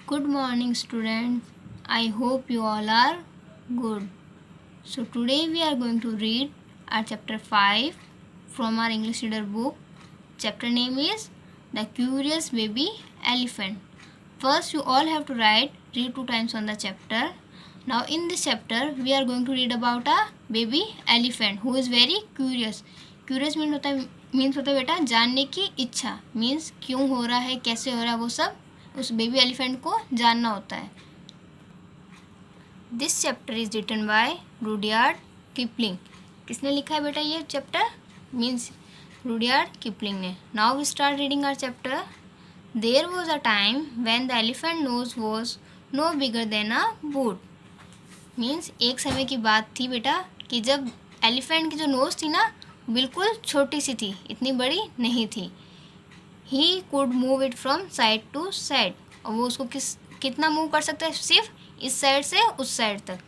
Good morning, students. I hope you all are good. So, today we are going to read our chapter 5 from our English reader book. Chapter name is The Curious Baby Elephant. First, you all have to read 2 times on the chapter. Now, in this chapter, we are going to read about a baby elephant who is very curious. Curious means होता है बेटा जानने की इच्छा. Means क्यों हो रहा है, कैसे हो रहा है, वो सब उस बेबी एलिफेंट को जानना होता है. This chapter is written by Rudyard Kipling. किसने लिखा है बेटा ये चैप्टर? मीन्स रुडयार्ड किपलिंग ने. Now we start reading our chapter. There was a time when the elephant nose was no bigger than a boot. Means एक समय की बात थी बेटा कि जब एलिफेंट की जो नोज थी ना बिल्कुल छोटी सी थी, इतनी बड़ी नहीं थी. He could move it from side to side. और वो उसको कितना मूव कर सकता है? सिर्फ इस साइड से उस साइड तक.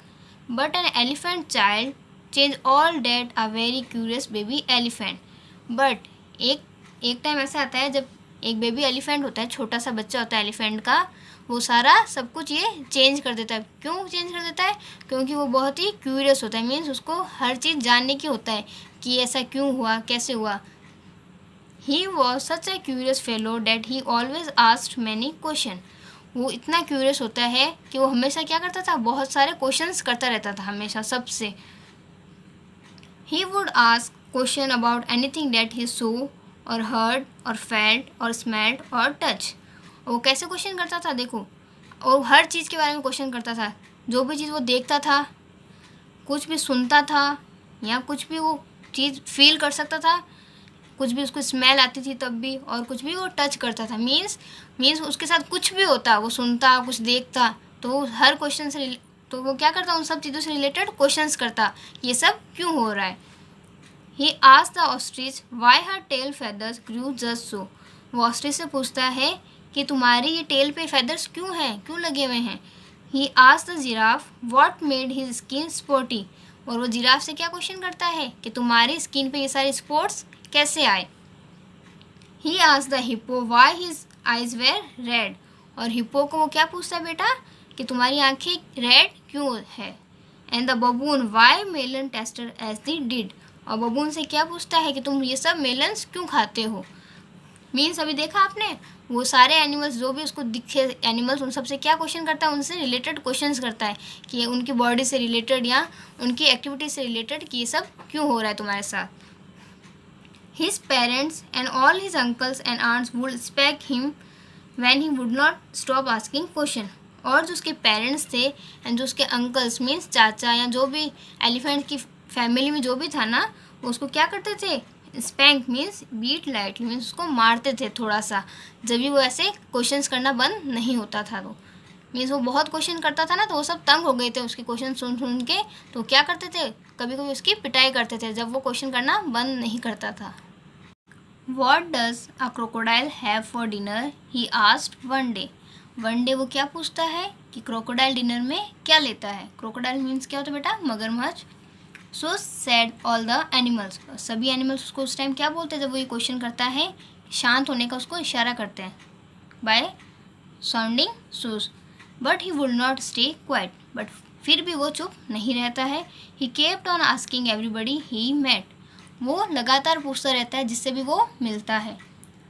But an elephant child change all that a very curious baby elephant. But एक टाइम ऐसा आता है जब एक बेबी एलिफेंट होता है, छोटा सा बच्चा होता है एलिफेंट का, वो सारा सब कुछ ये चेंज कर देता है. क्यों चेंज कर देता है? क्योंकि वो बहुत ही क्यूरियस होता है. मीन्स उसको हर चीज़ जानने की होता है कि ऐसा क्यों हुआ, कैसे हुआ. He was such a curious fellow that he always asked many questions. वो इतना क्यूरियस होता है कि वो हमेशा क्या करता था? बहुत सारे क्वेश्चंस करता रहता था हमेशा सबसे. He would ask question about anything that he saw or heard or felt or smelled or touched. वो कैसे क्वेश्चन करता था देखो, और हर चीज़ के बारे में क्वेश्चन करता था. जो भी चीज़ वो देखता था, कुछ भी सुनता था, या कुछ भी वो चीज़ फील कर सकता था, कुछ भी उसको स्मेल आती थी तब भी, और कुछ भी वो टच करता था. मीन्स उसके साथ कुछ भी होता, वो सुनता, कुछ देखता, तो हर क्वेश्चन से तो वो क्या करता, उन सब चीज़ों से रिलेटेड क्वेश्चंस करता, ये सब क्यों हो रहा है. He asked the ostrich why her tail feathers grew just so. वो ऑस्ट्रिच से पूछता है कि तुम्हारी ये टेल पे फेदर्स क्यों हैं, क्यों लगे हुए हैं. ही asked the giraffe what made his skin spotty. और वो जिराफ से क्या क्वेश्चन करता है कि तुम्हारी स्किन पे ये सारे स्पॉट्स कैसे आए. He asked the hippo why his eyes were red. और हिप्पो को वो क्या पूछता है बेटा कि तुम्हारी आंखें रेड क्यों है. And the baboon why melon tasted as they did. और बबून से क्या पूछता है कि तुम ये सब मेलन्स क्यों खाते हो. मीन्स अभी देखा आपने, वो सारे एनिमल्स जो भी उसको दिखे एनिमल्स, उन सब से क्या क्वेश्चन करता है, उनसे रिलेटेड क्वेश्चंस करता है कि उनकी बॉडी से रिलेटेड या उनकी एक्टिविटी से रिलेटेड कि ये सब क्यों हो रहा है तुम्हारे साथ. His parents and all his uncles and aunts would spank him when he would not stop asking question. और जो उसके पेरेंट्स थे एंड जो उसके अंकल्स मीन्स चाचा या जो भी एलिफेंट की फैमिली में जो भी था ना, वो उसको क्या करते थे? Spank means beat lightly, means उसको मारते थे थोड़ा सा, जब भी वो ऐसे क्वेश्चंस करना बंद नहीं होता था. तो मीन्स वो बहुत क्वेश्चन करता था ना, तो वो सब तंग हो गए थे उसके क्वेश्चन सुन सुन के. तो क्या करते थे, कभी कभी उसकी पिटाई करते थे जब वो क्वेश्चन करना बंद नहीं करता था. What does a crocodile have for dinner? He asked one day. One day वो क्या पूछता है कि क्रोकोडाइल डिनर में क्या लेता है. क्रोकोडाइल मीन्स क्या होता है बेटा? मगरमच्छ. So sad all the animals. सभी एनिमल्स उसको उस टाइम क्या बोलते हैं जब वो ये क्वेश्चन करता है? शांत होने का उसको इशारा करते हैं by sounding sus. But he would not stay quiet. बट फिर भी वो चुप नहीं रहता है. He kept on asking everybody he met. वो लगातार पूछता रहता है जिससे भी वो मिलता है.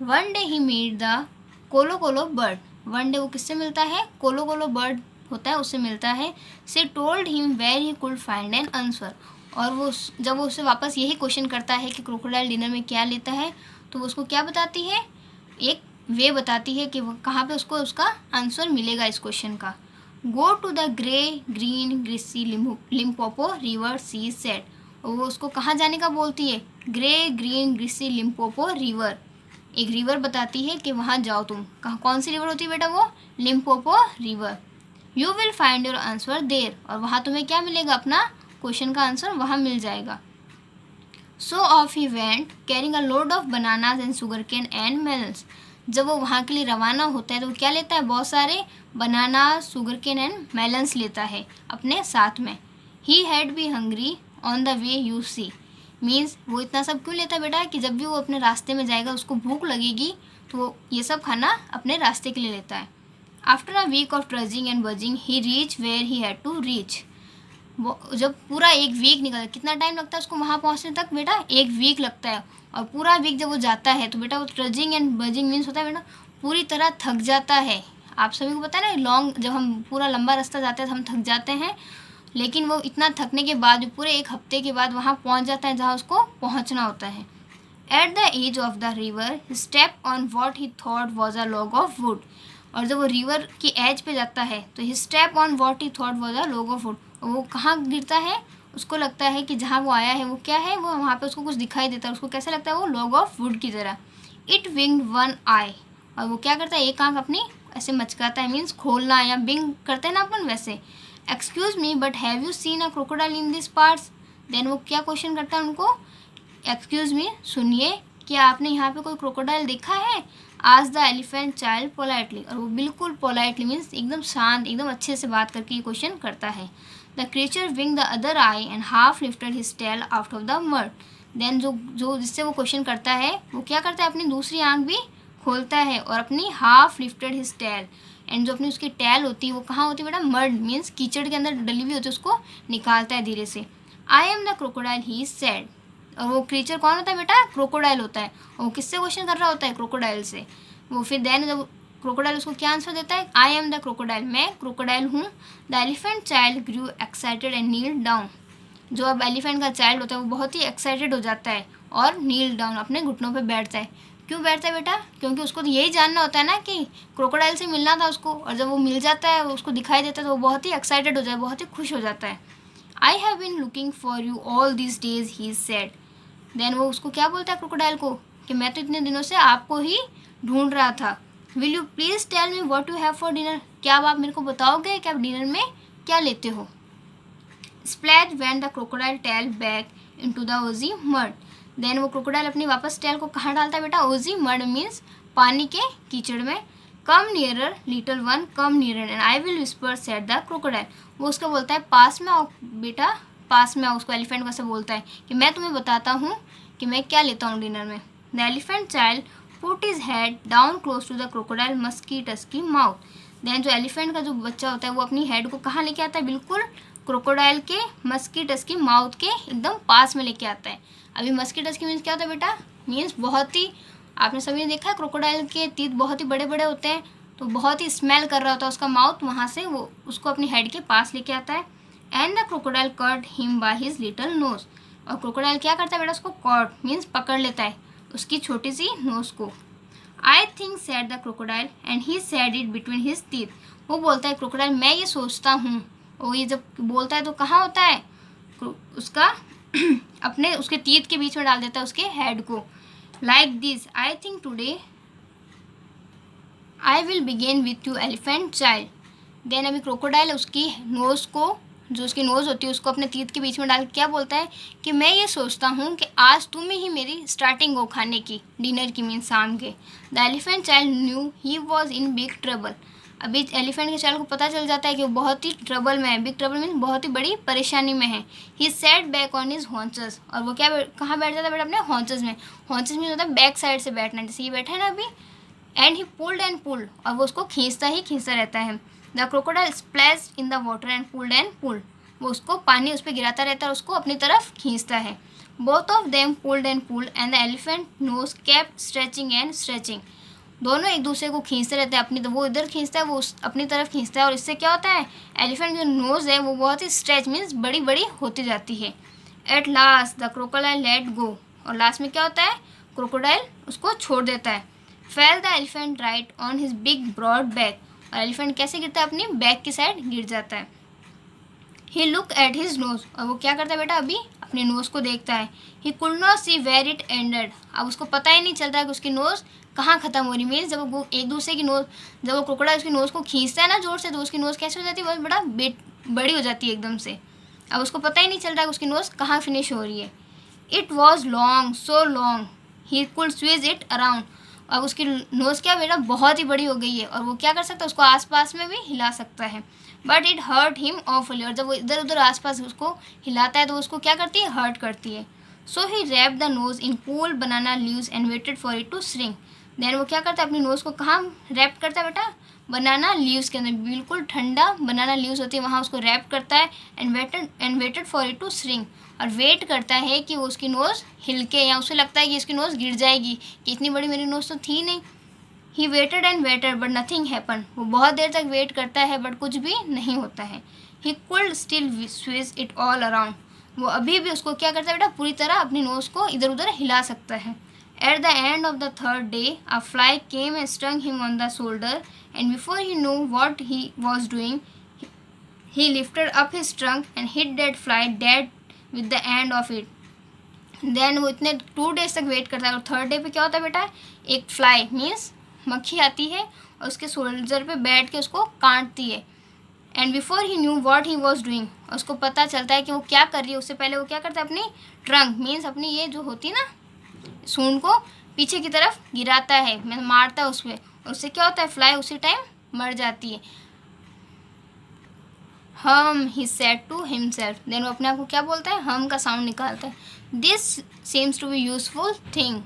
One day he meet the Kolokolo bird. One day वो किससे मिलता है? कोलो कोलो बर्ड होता है, उससे मिलता है. She told him where he could find an answer. और वो जब वो उससे वापस यही क्वेश्चन करता है कि क्रोकोडाइल डिनर में क्या लेता है, तो वो उसको क्या बताती है? एक वे बताती है कि वो कहाँ पे उसको उसका आंसर मिलेगा इस क्वेश्चन का. Go to the grey green greasy Limpopo river she said. और वो उसको कहाँ जाने का बोलती है? Grey green greasy Limpopo river. एक रिवर बताती है कि वहाँ जाओ तुम. कहाँ, कौन सी रिवर होती है बेटा? वो Limpopo river. You will find your answer there. और वहाँ तुम्हें क्या मिलेगा? अपना क्वेश्चन का आंसर वहाँ मिल जाएगा. So off he went carrying a load of bananas and sugar cane and melons. जब वो वहाँ के लिए रवाना होता है तो वो क्या लेता है? बहुत सारे banana, sugar cane and melons लेता है अपने साथ में. He had be hungry on the way you see. Means वो इतना सब क्यों लेता है बेटा कि जब भी वो अपने रास्ते में जाएगा उसको भूख लगेगी तो वो ये सब खाना अपने रास्ते के लिए लेता है. After a week of trudging and budging he reach where he had to reach. जब पूरा एक वीक निकल, कितना टाइम लगता है उसको वहाँ पहुँचने तक बेटा? एक वीक लगता है। और पूरा वीक जब वो जाता है तो बेटा वो ट्रजिंग एंड बजिंग मीन्स होता है बेटा पूरी तरह थक जाता है। आप सभी को पता है ना, लॉन्ग जब हम पूरा लंबा रास्ता जाते हैं तो हम थक जाते हैं, लेकिन वो इतना थकने के बाद भी पूरे एक हफ्ते के बाद वहाँ पहुँच जाता है जहाँ उसको पहुँचना होता है। At the edge of the river step on what he thought was a log of wood. और जब वो रिवर की एज पे जाता है तो he step on what he thought was a log of wood. वो कहाँ गिरता है? उसको लगता है कि जहाँ वो आया है वो क्या है, वो वहाँ पे उसको कुछ दिखाई देता है, उसको कैसा लगता है? वो लॉग ऑफ वुड की तरह। इट विंग्ड वन आई। और वो क्या करता है? एक आँख अपनी ऐसे मचकाता है, मीन्स खोलना या बिंग करते हैं ना अपन वैसे। Excuse me but have you seen a crocodile in this parts. Then वो क्या क्वेश्चन करता है उनको? एक्सक्यूज मी, सुनिए, क्या आपने यहाँ पे कोई क्रोकोडाइल देखा है? आज द एलिफेंट चाइल्ड पोलाइटली। और वो बिल्कुल पोलाइटली मीन्स एकदम शांत, एकदम अच्छे से बात करके ये क्वेश्चन करता है। The creature wink the other eye and half lifted his tail out of the mud. Then जो जिससे वो क्वेश्चन करता है वो क्या करता है? अपनी दूसरी आंख भी खोलता है और अपनी half lifted his tail, and जो अपनी उसकी टेल होती है वो कहाँ होती है बेटा? मड मीन्स कीचड़ के अंदर डली हुई होती है, उसको निकालता है धीरे से। आई am the crocodile he said. और वो क्रीचर कौन होता है बेटा? क्रोकोडाइल होता है। और वो किससे क्वेश्चन कर रहा होता है? क्रोकोडाइल से। वो फिर देन जब क्रोकोडाइल उसको क्या आंसर देता है? आई एम द क्रोकोडाइल, मैं क्रोकोडाइल हूँ। The elephant child grew excited and kneel down. जो अब एलिफेंट का चाइल्ड होता है वो बहुत ही एक्साइटेड हो जाता है और नील डाउन अपने घुटनों पर बैठता है। क्यों बैठता है बेटा? क्योंकि उसको तो यही जानना होता है ना कि क्रोकोडाइल से मिलना था उसको, और जब वो मिल जाता है, उसको दिखाई देता है, तो वो बहुत ही एक्साइटेड हो जाए, बहुत ही खुश हो जाता है। I have been looking for you all this days he said. Then वो उसको क्या बोलता है क्रोकोडाइल को? कि मैं तो इतने दिनों से आपको ही ढूंढ रहा था। Will you please tell me what you have for dinner. क्या अब आप मेरे को बताओगे कि आप डिनर में क्या लेते हो? Splash went the crocodile tail back into the oozy mud. Then वो क्रोकोडाइल अपनी वापस टेल को कहाँ डालता है बेटा? ओजी मड मीन्स पानी के कीचड़ में। Come nearer little one, come nearer and I will whisper said the crocodile. वो उसको बोलता है पास में आओ बेटा, पास में आओ। उसको एलिफेंट को से बोलता है कि मैं तुम्हें बताता हूँ कि मैं क्या लेता हूँ डिनर में। The elephant child put his head down close to the crocodile musky tusky की माउथ। देन जो एलिफेंट का जो बच्चा होता है वो अपनी हेड को कहाँ लेके आता है? बिल्कुल क्रोकोडाइल के मस्कीटस की माउथ के एकदम पास में लेके आता है। अभी मस्कीटस की मीन्स क्या होता है बेटा? मीन्स बहुत ही, आपने सभी ने देखा है क्रोकोडाइल के तीत बहुत ही बड़े बड़े होते हैं, तो बहुत ही स्मेल कर रहा होता है उसका माउथ, वहाँ से वो उसको अपनी हेड के पास लेके आता है। And the crocodile caught him by his little nose. और क्रोकोडाइल क्या करता है बेटा? उसको कॉट मीन्स पकड़ लेता है उसकी छोटी सी नोज को। I think said the crocodile and he said it between his teeth. वो बोलता है क्रोकोडाइल, मैं ये सोचता हूँ। और ये जब बोलता है तो कहाँ होता है? उसका अपने उसके टीथ के बीच में डाल देता है उसके हेड को। Like this I think today I will begin with you elephant child. Then अभी क्रोकोडाइल उसकी नोज़ को, जो उसकी नोज़ होती है उसको अपने टीथ के बीच में डाल के क्या बोलता है कि मैं ये सोचता हूँ कि आज तुम ही मेरी स्टार्टिंग हो खाने की, डिनर की मीन शाम के। The elephant child new he was in big trouble. अभी एलिफेंट के चाइल्ड को पता चल जाता है कि वो बहुत ही ट्रबल में है। बिग ट्रबल मीन बहुत ही बड़ी परेशानी में है। He sat back on his haunches. और वो क्या कहाँ बैठ जाता है बेटा? अपने हॉन्चेस में। हॉन्चेस में होता है बैक साइड से बैठना, जैसे ये बैठा है ना अभी। And he pulled and pulled, और वो उसको खींचता ही खींचता रहता है। The crocodile splashed in the water and pulled. वो उसको पानी उस पर गिराता रहता है और उसको अपनी तरफ खींचता है। Both of them pulled and the elephant nose kept stretching and stretching. दोनों एक दूसरे को खींचते रहते हैं अपनी, तो वो इधर खींचता है, वो अपनी तरफ खींचता है, और इससे क्या होता है? एलिफेंट जो नोज़ है वो बहुत ही स्ट्रेच मीन्स बड़ी बड़ी होती जाती है। At last the crocodile let go. और लास्ट में क्या होता है? क्रोकोडाइल उसको छोड़ देता है। Fell the elephant right on his big broad back. और एलिफेंट कैसे गिरता है? अपनी बैक की साइड गिर जाता है। ही लुक एट हिज नोज। और वो क्या करता है बेटा? अभी अपने नोज़ को देखता है। He could not see where it ended. अब उसको पता ही नहीं चल रहा है कि उसकी नोज़ कहाँ ख़त्म हो रही। मीन्स जब वो एक दूसरे की नोज़, जब वो क्रोकोडाइल उसकी नोज़ को खींचता है ना जोर से, तो उसकी नोज़ कैसे हो जाती है? बहुत बड़ी हो जाती है एकदम से। अब उसको पता ही नहीं चल रहा है कि उसकी नोज़ कहाँ फिनिश हो रही है। It was long, so long he could swish it around. अब उसकी नोज़ क्या बेटा? बहुत ही बड़ी हो गई है, और वो क्या कर सकता है? उसको आसपास में भी हिला सकता है। But it hurt him awfully. और जब वो इधर उधर आसपास उसको हिलाता है तो उसको क्या करती है? हर्ट करती है। So he wrap the nose in cool banana leaves and waited for it to shrink. Then वो क्या करता है? अपनी नोज़ को कहाँ रैप करता है बेटा? बनाना लीव्स के अंदर, बिल्कुल ठंडा बनाना लीव्स होती है वहाँ उसको रैप करता है and waited for it to shrink, और वेट करता है कि वो उसकी नोज़ हिलके, या उसे लगता है कि इसकी नोज़ गिर जाएगी कि इतनी बड़ी मेरी नोज़ तो थी नहीं। He waited and waited but nothing happen, वो बहुत देर तक वेट करता है बट कुछ भी नहीं होता है। He could still Swiss it all around, वो अभी भी उसको क्या करता है बेटा, पूरी तरह अपनी नोज़ को इधर उधर हिला सकता है। At the end of the third day a fly came and stung him on the shoulder and before he know what he was doing he lifted up his trunk and hit that fly dead with the end of it. Then वो इतने 2 days तक wait करता है, और third day पे क्या होता है बेटा, एक फ्लाई मीन्स मक्खी आती है और उसके शोल्डर पे बैठ के उसको काटती है। And before he knew what he was doing, उसको पता चलता है कि वो क्या कर रही है, उससे पहले वो क्या करता है, अपनी ट्रंक मीन्स अपनी ये जो होती है ना सूंड को पीछे की तरफ गिराता है, मतलब मारता है उस पर, और उससे क्या होता है, फ्लाई उसी टाइम मर जाती है। Hmm he said to himself, then वो अपने आप को क्या बोलता है, हम का साउंड निकालता है। This seems to be useful thing,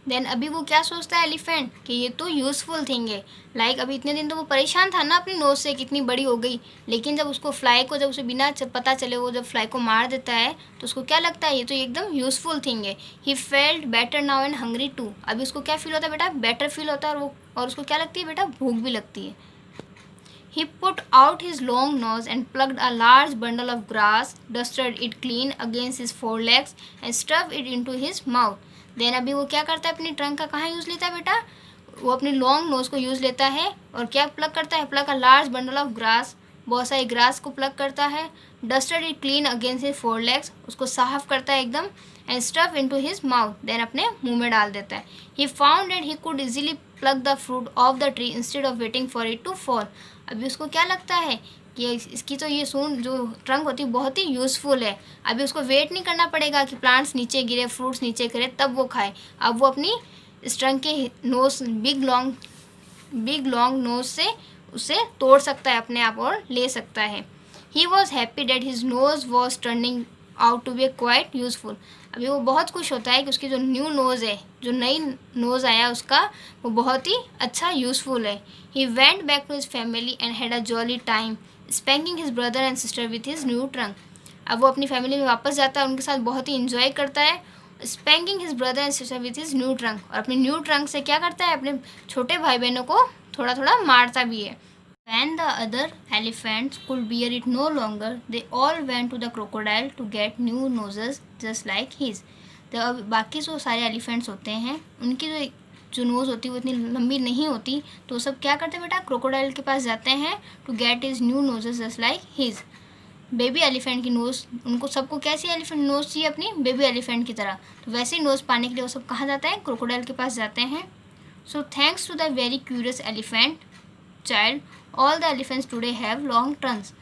then अभी वो क्या सोचता है एलिफेंट कि ये तो यूज़फुल थिंग है। लाइक अभी इतने दिन तो वो परेशान था ना अपनी नोज़ से कितनी बड़ी हो गई, लेकिन जब उसको फ्लाई को, जब उसे बिना पता चले वो जब फ्लाई को मार देता है तो उसको क्या लगता है, ये तो एकदम यूज़फुल थिंग है। He felt better now and hungry too, अभी उसको क्या फील होता है बेटा, बेटर फील होता है, और उसको क्या लगती है बेटा, भूख भी लगती है। He put out his long nose and plucked a large bundle of grass, dusted it clean against his forelegs and stuffed it into his mouth. Then अभी वो क्या करता है, अपनी ट्रंक का कहाँ यूज़ लेता है बेटा, वो अपनी लॉन्ग नोज़ को यूज़ लेता है और क्या प्लग करता है, pluck a large bundle of grass, बहुत सारी ग्रास को प्लग करता है। Dusted it clean against his forelegs, उसको साफ करता है एकदम, and stuff into his mouth, then अपने मुंह में डाल देता है। He found that he could easily pluck the fruit of the tree instead of waiting for it to fall. अभी उसको क्या लगता है कि इसकी तो ये सूंड जो ट्रंक होती है बहुत ही यूज़फुल है, अभी उसको वेट नहीं करना पड़ेगा कि प्लांट्स नीचे गिरे, फ्रूट्स नीचे गिरे तब वो खाए, अब वो अपनी इस ट्रंक के नोज बिग लॉन्ग नोज से उसे तोड़ सकता है अपने आप और ले सकता है। He was happy that his nose was turning out to be quite useful, अभी वो बहुत खुश होता है कि उसकी जो न्यू नोज़ है, जो नई नोज़ आया उसका, वो बहुत ही अच्छा यूज़फुल है। He went back to his family and had a jolly time spanking his brother and sister with his new trunk, अब वो अपनी फैमिली में वापस जाता है, उनके साथ बहुत ही इंजॉय करता है, spanking his brother and sister with his new trunk, और अपने न्यू ट्रंक से क्या करता है, अपने छोटे भाई बहनों को थोड़ा थोड़ा मारता भी है। When the other elephants could bear it no longer, they all went to the crocodile to get new noses just like his. तो अब बाकी जो सारे एलिफेंट्स होते हैं उनकी जो नोज़ होती है वो इतनी लंबी नहीं होती, तो सब क्या करते हैं बेटा, क्रोकोडाइल के पास जाते हैं to get his new noses just like his. Baby elephant की नोज़, उनको सबको कैसी एलिफेंट नोज़ चाहिए, अपनी बेबी एलिफेंट की तरह, तो वैसे ही नोज़ पाने के लिए वो सब कहाँ जाते हैं, क्रोकोडाइल के पास जाते हैं। So thanks to the very curious elephant child, all the elephants today have long trunks.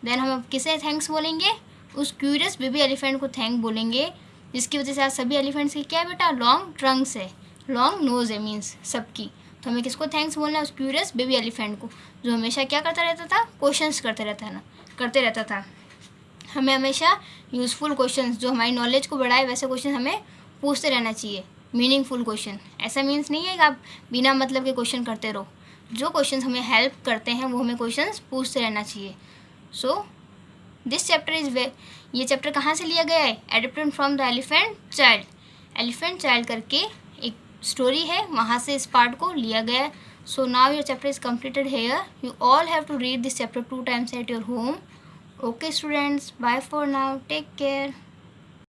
Then हम अब किसे थैंक्स बोलेंगे, उस क्यूरियस बेबी एलिफेंट को थैंक बोलेंगे, जिसकी वजह से आज सभी एलिफेंट्स की क्या है बेटा, लॉन्ग ट्रंक्स है, लॉन्ग नोज़ है मीन्स सबकी। तो हमें किसको थैंक्स बोलना है, उस क्यूरियस बेबी एलिफेंट को, जो हमेशा क्या करता रहता था, क्वेश्चंस करते रहता था। हमें हमेशा यूज़फुल क्वेश्चंस जो हमारी नॉलेज को बढ़ाए वैसे क्वेश्चन हमें पूछते रहना चाहिए, मीनिंगफुल क्वेश्चन। ऐसा मीन्स नहीं है कि आप बिना मतलब के क्वेश्चन करते रहो, जो क्वेश्चंस हमें हेल्प करते हैं वो हमें क्वेश्चंस पूछते रहना चाहिए। सो दिस चैप्टर इज़ ये चैप्टर कहाँ से लिया गया है, adapted from the elephant child करके एक स्टोरी है, वहाँ से इस पार्ट को लिया गया है। So now your chapter is completed here, you all have to read this chapter 2 times at your home. Okay students, bye for now, take care.